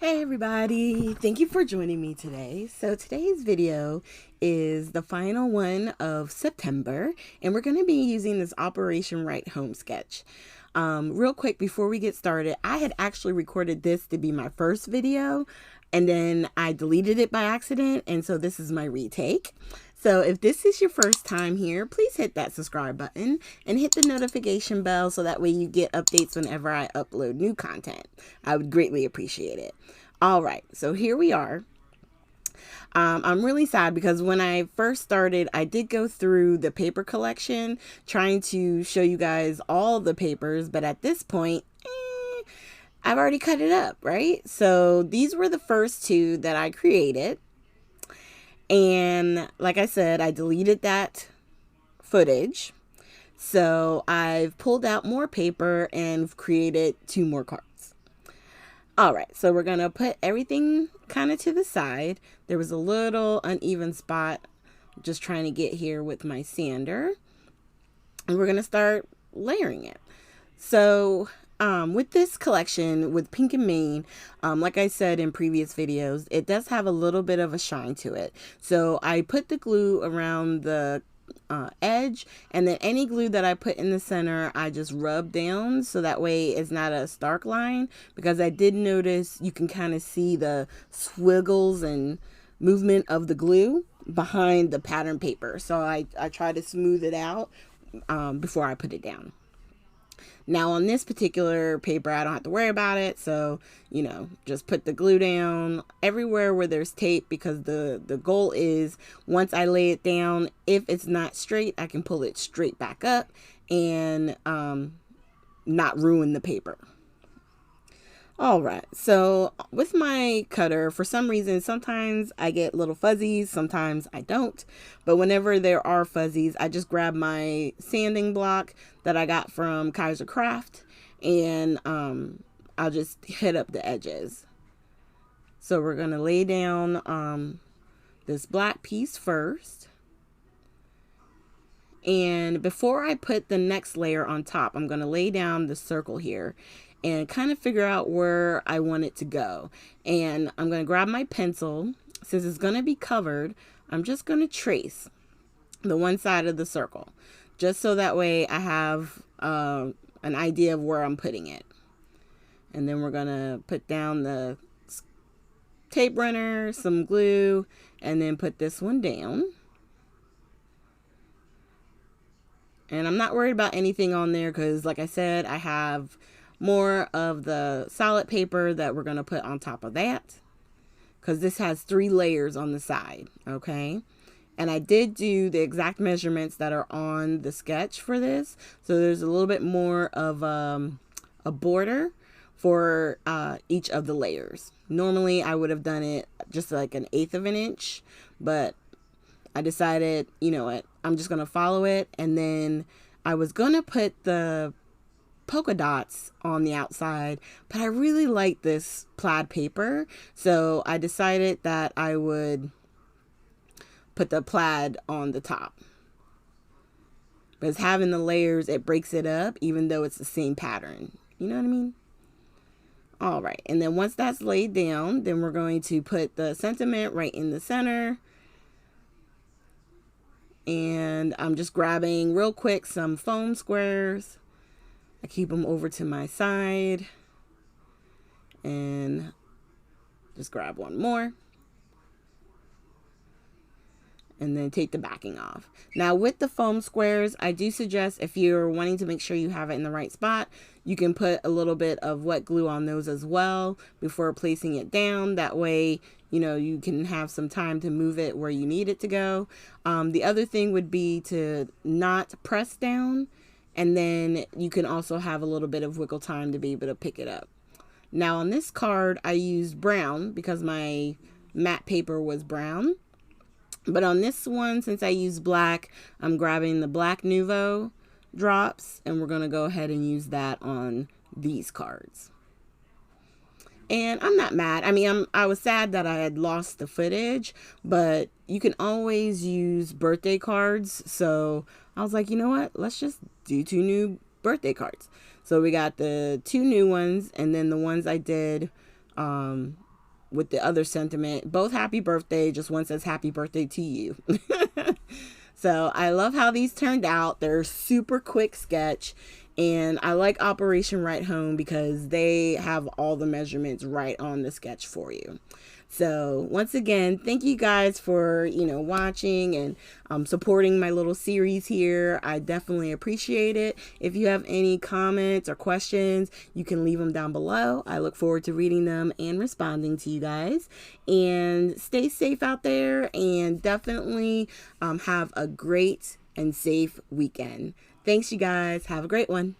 Hey everybody, thank you for joining me today. So today's video is the final one of September, and we're going to be using this Operation Write Home sketch. Real quick before we get started, I had actually recorded this to be my first video, and then I deleted it by accident, and so this is my retake. So if this is your first time here, please hit that subscribe button and hit the notification bell so that way you get updates whenever I upload new content. I would greatly appreciate it. All right, so here we are. I'm really sad because when I first started, I did go through the paper collection trying to show you guys all the papers, but at this point, I've already cut it up, right? So these were the first two that I created. And like I said, I deleted that footage. So I've pulled out more paper and created two more cards. All right, so we're going to put everything kind of to the side. There was a little uneven spot. Just trying to get here with my sander. And we're going to start layering it. So with this collection, with Pink and Main, like I said in previous videos, it does have a little bit of a shine to it. So I put the glue around the edge, and then any glue that I put in the center, I just rub down so that way it's not a stark line, because I did notice you can kind of see the swiggles and movement of the glue behind the pattern paper. So I try to smooth it out before I put it down. Now on this particular paper, I don't have to worry about it. So, just put the glue down everywhere where there's tape, because the goal is once I lay it down, if it's not straight, I can pull it straight back up and not ruin the paper. All right, so with my cutter, for some reason, sometimes I get little fuzzies, sometimes I don't. But whenever there are fuzzies, I just grab my sanding block that I got from Kaiser Craft, and I'll just hit up the edges. So we're going to lay down this black piece first. And before I put the next layer on top, I'm going to lay down the circle here and kind of figure out where I want it to go. And I'm going to grab my pencil. Since it's going to be covered, I'm just going to trace the one side of the circle, just so that way I have an idea of where I'm putting it. And then we're going to put down the tape runner, some glue, and then put this one down. And I'm not worried about anything on there because, like I said, I have more of the solid paper that we're going to put on top of that, because this has 3 layers on the side, okay? And I did do the exact measurements that are on the sketch for this, so there's a little bit more of a border for each of the layers. Normally I would have done it just like 1/8 of an inch, but I decided, you know what, I'm just going to follow it. And then I was going to put the polka dots on the outside, but I really like this plaid paper, so I decided that I would put the plaid on the top, because having the layers, it breaks it up even though it's the same pattern. You know what I mean? All right, and then once that's laid down, then we're going to put the sentiment right in the center. And I'm just grabbing real quick some foam squares. I keep them over to my side and just grab one more and then take the backing off. Now with the foam squares, I do suggest, if you're wanting to make sure you have it in the right spot, you can put a little bit of wet glue on those as well before placing it down. That way, you can have some time to move it where you need it to go. The other thing would be to not press down, and then you can also have a little bit of wiggle time to be able to pick it up. Now on this card, I used brown because my matte paper was brown. But on this one, since I used black, I'm grabbing the Black Nuvo drops, and we're going to go ahead and use that on these cards. And I'm not mad. I mean, I was sad that I had lost the footage, but you can always use birthday cards. So I was like, you know what? Let's just do 2 new birthday cards. So we got the 2 new ones, and then the ones I did with the other sentiment. Both happy birthday, just one says happy birthday to you. So I love how these turned out. They're super quick sketch. And I like Operation Right Home because they have all the measurements right on the sketch for you. So once again, thank you guys for, watching and supporting my little series here. I definitely appreciate it. If you have any comments or questions, you can leave them down below. I look forward to reading them and responding to you guys. And stay safe out there, and definitely have a great and safe weekend. Thanks, you guys. Have a great one.